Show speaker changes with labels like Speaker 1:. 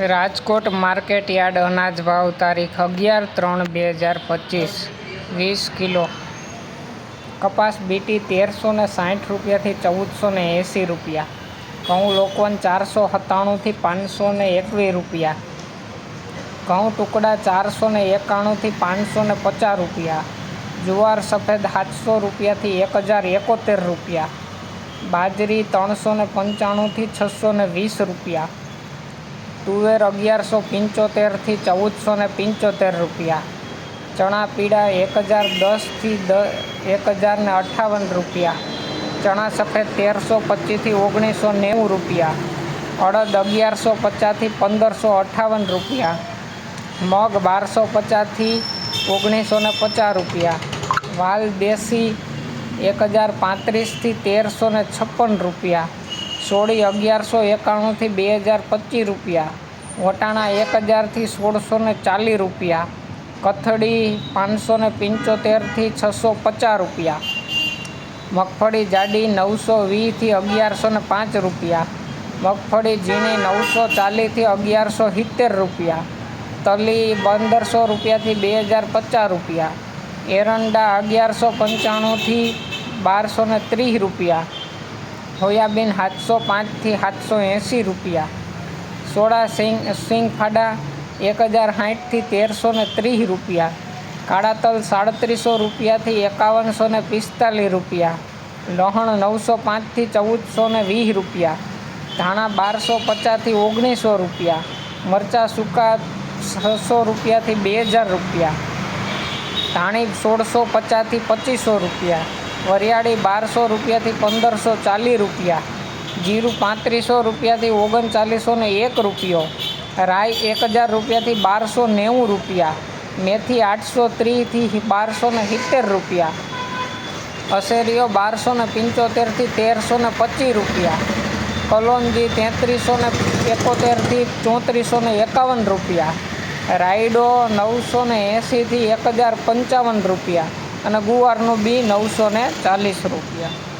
Speaker 1: Rajkot market yard અનાજ ભાવ તારીખ 11/3/2025 20 કિલો કપાસ બીટી 1360 રૂપિયાથી 1480 રૂપિયા, ઘઉં લોકવન 497થી 521 રૂપિયા, ઘઉં ટુકડા 491થી 550 રૂપિયા, જુવાર સફેદ 700 રૂપિયાથી 1071 રૂપિયા, બાજરી 395થી 620 રૂપિયા, તુવેર 1175થી 1475 રૂપિયા, ચણા પીળા 1010થી 1058 રૂપિયા, ચણા સફેદ 1325થી 1990 રૂપિયા, અડદ 1150થી 1558 રૂપિયા, મગ 1250થી 1950 રૂપિયા, વાલ દેશી 1035થી 1356 રૂપિયા, સોળી 1191થી 2025 રૂપિયા, વટાણા 1000થી 1640 રૂપિયા, કથળી 575થી 650 રૂપિયા, મગફળી જાડી 920થી 1105 રૂપિયા, મગફળી ઝીણી 940થી 1170 રૂપિયા, તલી 1500 રૂપિયાથી 2050 રૂપિયા, એરંડા 1195થી 1230 રૂપિયા, સોયાબીન 705થી 780 રૂપિયા, સોડા સિંગફાડા 1060થી 1330 રૂપિયા, કાળા તલ 3700 રૂપિયાથી 5145 રૂપિયા, લહણ 905થી 1420 રૂપિયા, ધાણા 1250થી 1900 રૂપિયા, મરચાં સૂકા 600 રૂપિયાથી 2000 રૂપિયા, ધાણી 1650થી 2500 રૂપિયા, વરિયાળી 1200 રૂપિયાથી 1540 રૂપિયા, જીરું 3500 રૂપિયાથી 3901 રૂપિયો, રાઈ 1000 રૂપિયાથી 1290 રૂપિયા, મેથી 830થી 1270 રૂપિયા, અશેરીઓ 1275થી 1325 રૂપિયા, કલોંજી 3371થી 3451 રૂપિયા, રાયડો 980થી 1055 રૂપિયા અને ગુવારનું બી 940 રૂપિયા.